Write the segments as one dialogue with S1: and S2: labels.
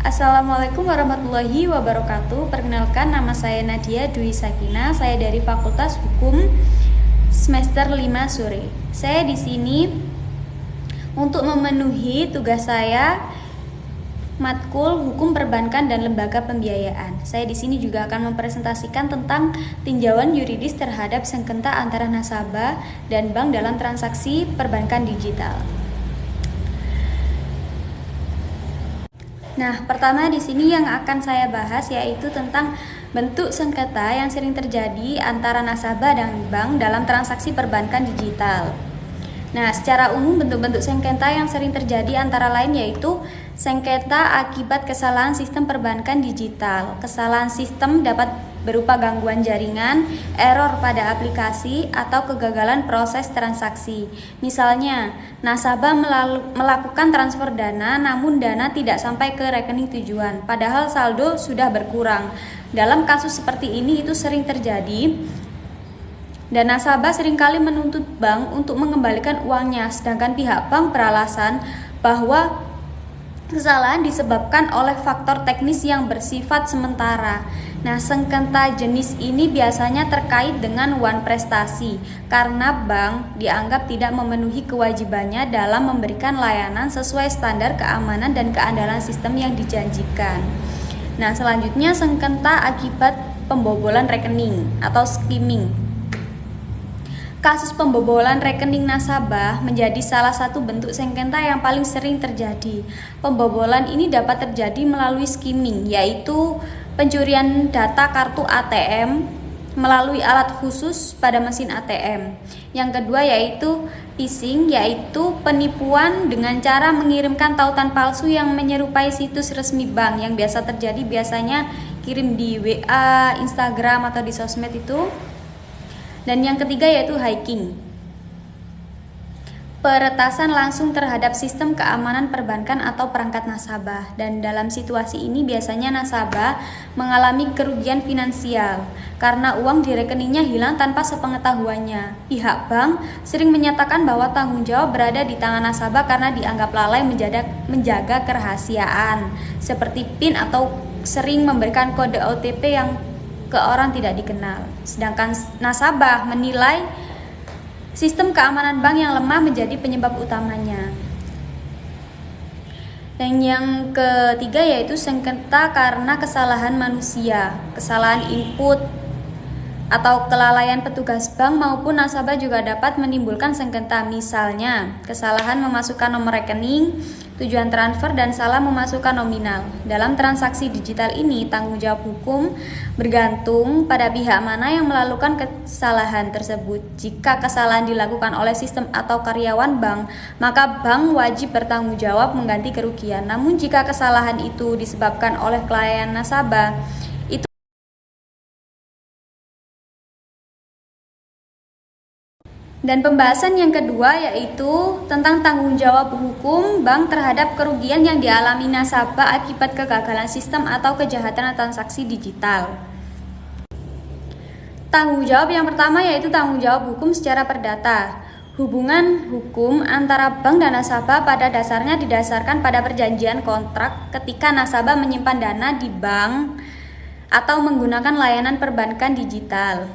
S1: Assalamualaikum warahmatullahi wabarakatuh. Perkenalkan, nama saya Nadia Dwi Sakina. Saya dari Fakultas Hukum semester 5 sore. Saya di sini untuk memenuhi tugas saya matkul Hukum Perbankan dan Lembaga Pembiayaan. Saya di sini juga akan mempresentasikan tentang tinjauan yuridis terhadap sengketa antara nasabah dan bank dalam transaksi perbankan digital. Nah, pertama di sini yang akan saya bahas yaitu tentang bentuk sengketa yang sering terjadi antara nasabah dan bank dalam transaksi perbankan digital. Nah, secara umum bentuk-bentuk sengketa yang sering terjadi antara lain yaitu sengketa akibat kesalahan sistem perbankan digital. Kesalahan sistem dapat berupa gangguan jaringan, error pada aplikasi, atau kegagalan proses transaksi. Misalnya, nasabah melakukan transfer dana namun dana tidak sampai ke rekening tujuan, padahal saldo sudah berkurang. Dalam kasus seperti ini itu sering terjadi, dan nasabah seringkali menuntut bank untuk mengembalikan uangnya, sedangkan pihak bank beralasan bahwa kesalahan disebabkan oleh faktor teknis yang bersifat sementara. Nah, sengketa jenis ini biasanya terkait dengan uang prestasi, karena bank dianggap tidak memenuhi kewajibannya dalam memberikan layanan sesuai standar keamanan dan keandalan sistem yang dijanjikan. Nah, selanjutnya sengketa akibat pembobolan rekening atau skimming. Kasus pembobolan rekening nasabah menjadi salah satu bentuk sengketa yang paling sering terjadi. Pembobolan ini dapat terjadi melalui skimming, yaitu pencurian data kartu ATM melalui alat khusus pada mesin ATM. Yang kedua yaitu phishing, yaitu penipuan dengan cara mengirimkan tautan palsu yang menyerupai situs resmi bank, yang biasa terjadi biasanya kirim di WA, Instagram, atau di sosmed itu. Dan yang ketiga yaitu hacking, peretasan langsung terhadap sistem keamanan perbankan atau perangkat nasabah. Dan dalam situasi ini biasanya nasabah mengalami kerugian finansial karena uang di rekeningnya hilang tanpa sepengetahuannya. Pihak bank sering menyatakan bahwa tanggung jawab berada di tangan nasabah karena dianggap lalai menjaga kerahasiaan seperti PIN, atau sering memberikan kode OTP yang ke orang tidak dikenal. Sedangkan nasabah menilai sistem keamanan bank yang lemah menjadi penyebab utamanya. Dan yang ketiga yaitu sengketa karena kesalahan manusia, kesalahan input atau kelalaian petugas bank maupun nasabah juga dapat menimbulkan sengketa. Misalnya, kesalahan memasukkan nomor rekening, tujuan transfer, dan salah memasukkan nominal. Dalam transaksi digital ini, tanggung jawab hukum bergantung pada pihak mana yang melakukan kesalahan tersebut. Jika kesalahan dilakukan oleh sistem atau karyawan bank, maka bank wajib bertanggung jawab mengganti kerugian. Namun jika kesalahan itu disebabkan oleh klien nasabah, dan pembahasan yang kedua yaitu tentang tanggung jawab hukum bank terhadap kerugian yang dialami nasabah akibat kegagalan sistem atau kejahatan transaksi digital. Tanggung jawab yang pertama yaitu tanggung jawab hukum secara perdata. Hubungan hukum antara bank dan nasabah pada dasarnya didasarkan pada perjanjian kontrak ketika nasabah menyimpan dana di bank atau menggunakan layanan perbankan digital.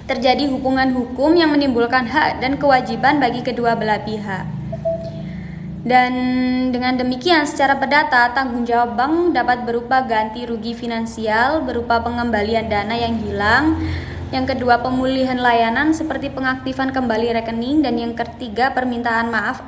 S1: Terjadi hubungan hukum yang menimbulkan hak dan kewajiban bagi kedua belah pihak. Dan dengan demikian secara perdata, tanggung jawab bank dapat berupa ganti rugi finansial berupa pengembalian dana yang hilang. Yang kedua, pemulihan layanan seperti pengaktifan kembali rekening. Dan yang ketiga, permintaan maaf